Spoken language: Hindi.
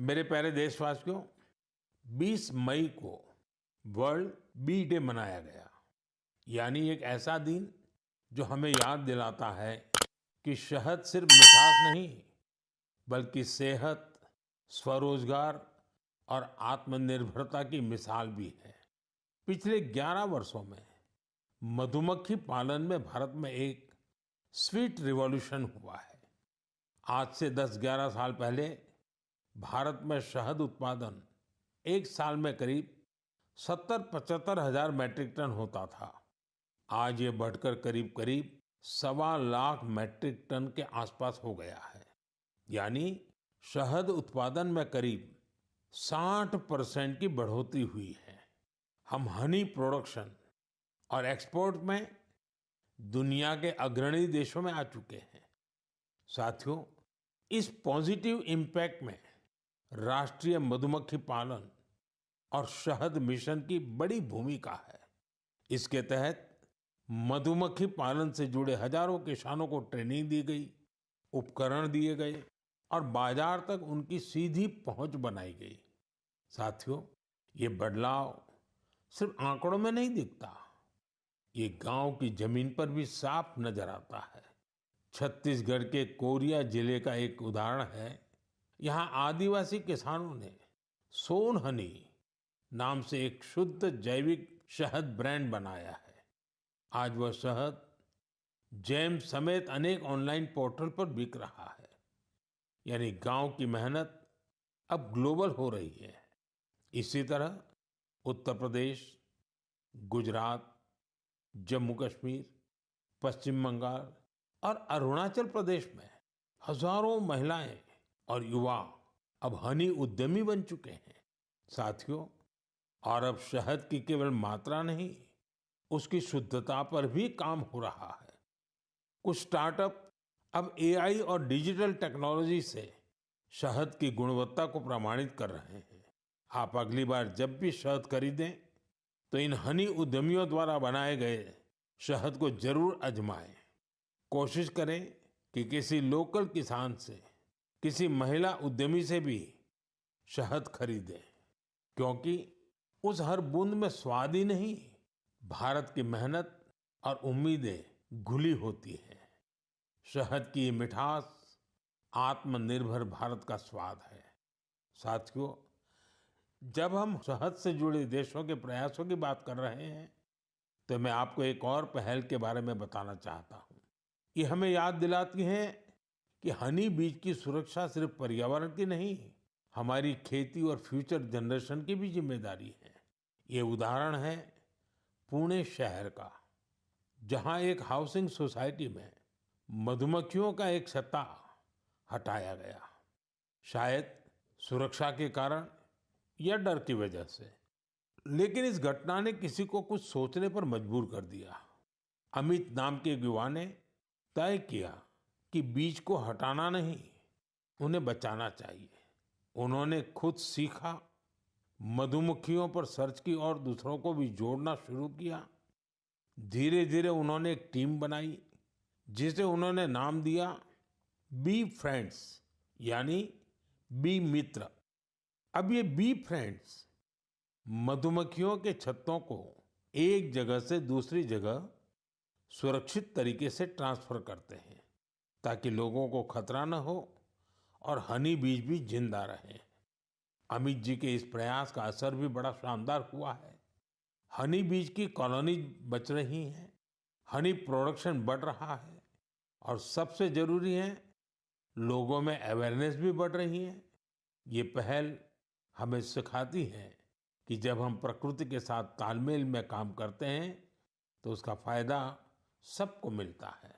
मेरे प्यारे देशवासियों, 20 मई को वर्ल्ड बी डे मनाया गया। यानी एक ऐसा दिन जो हमें याद दिलाता है कि शहद सिर्फ मिठास नहीं, बल्कि सेहत, स्वरोजगार और आत्मनिर्भरता की मिसाल भी है। पिछले 11 वर्षों में मधुमक्खी पालन में भारत में एक स्वीट रिवॉल्यूशन हुआ है। आज से 10-11 साल पहले भारत में शहद उत्पादन एक साल में करीब 70-75 हजार मैट्रिक टन होता था। आज ये बढ़कर करीब करीब 1.25 लाख मैट्रिक टन के आसपास हो गया है। यानी शहद उत्पादन में करीब 60% की बढ़ोतरी हुई है। हम हनी प्रोडक्शन और एक्सपोर्ट में दुनिया के अग्रणी देशों में आ चुके हैं। साथियों, इस पॉजिटिव इम्पैक्ट में राष्ट्रीय मधुमक्खी पालन और शहद मिशन की बड़ी भूमिका है। इसके तहत मधुमक्खी पालन से जुड़े हजारों किसानों को ट्रेनिंग दी गई, उपकरण दिए गए और बाजार तक उनकी सीधी पहुंच बनाई गई। साथियों, ये बदलाव सिर्फ आंकड़ों में नहीं दिखता, ये गांव की जमीन पर भी साफ नजर आता है। छत्तीसगढ़ के कोरिया जिले का एक उदाहरण है। यहाँ आदिवासी किसानों ने सोन हनी नाम से एक शुद्ध जैविक शहद ब्रांड बनाया है। आज वह शहद जैम समेत अनेक ऑनलाइन पोर्टल पर बिक रहा है। यानी गांव की मेहनत अब ग्लोबल हो रही है। इसी तरह उत्तर प्रदेश, गुजरात, जम्मू कश्मीर, पश्चिम बंगाल और अरुणाचल प्रदेश में हजारों महिलाएं और युवा अब हनी उद्यमी बन चुके हैं। साथियों, और अब शहद की केवल मात्रा नहीं, उसकी शुद्धता पर भी काम हो रहा है। कुछ स्टार्टअप अब एआई और डिजिटल टेक्नोलॉजी से शहद की गुणवत्ता को प्रमाणित कर रहे हैं। आप अगली बार जब भी शहद खरीदें तो इन हनी उद्यमियों द्वारा बनाए गए शहद को जरूर आजमाएं। कोशिश करें कि किसी लोकल किसान से, किसी महिला उद्यमी से भी शहद खरीदें, क्योंकि उस हर बूंद में स्वाद ही नहीं, भारत की मेहनत और उम्मीदें घुली होती हैं। शहद की ये मिठास आत्मनिर्भर भारत का स्वाद है। साथियों, जब हम शहद से जुड़े देशों के प्रयासों की बात कर रहे हैं, तो मैं आपको एक और पहल के बारे में बताना चाहता हूँ। ये हमें याद दिलाती है कि हनी बीज की सुरक्षा सिर्फ पर्यावरण की नहीं, हमारी खेती और फ्यूचर जनरेशन की भी जिम्मेदारी है। ये उदाहरण है पुणे शहर का, जहाँ एक हाउसिंग सोसाइटी में मधुमक्खियों का एक छत्ता हटाया गया। शायद सुरक्षा के कारण या डर की वजह से, लेकिन इस घटना ने किसी को कुछ सोचने पर मजबूर कर दिया। अमित नाम के एक युवा ने तय किया कि बीज को हटाना नहीं, उन्हें बचाना चाहिए। उन्होंने खुद सीखा, मधुमक्खियों पर सर्च की और दूसरों को भी जोड़ना शुरू किया। धीरे धीरे उन्होंने एक टीम बनाई, जिसे उन्होंने नाम दिया बी फ्रेंड्स, यानी बी मित्र। अब ये बी फ्रेंड्स मधुमक्खियों के छत्तों को एक जगह से दूसरी जगह सुरक्षित तरीके से ट्रांसफर करते हैं, ताकि लोगों को खतरा न हो और हनी बीज भी जिंदा रहे। अमित जी के इस प्रयास का असर भी बड़ा शानदार हुआ है। हनी बीज की कॉलोनी बच रही है, हनी प्रोडक्शन बढ़ रहा है और सबसे जरूरी है, लोगों में अवेयरनेस भी बढ़ रही है। ये पहल हमें सिखाती है कि जब हम प्रकृति के साथ तालमेल में काम करते हैं, तो उसका फायदा सबको मिलता है।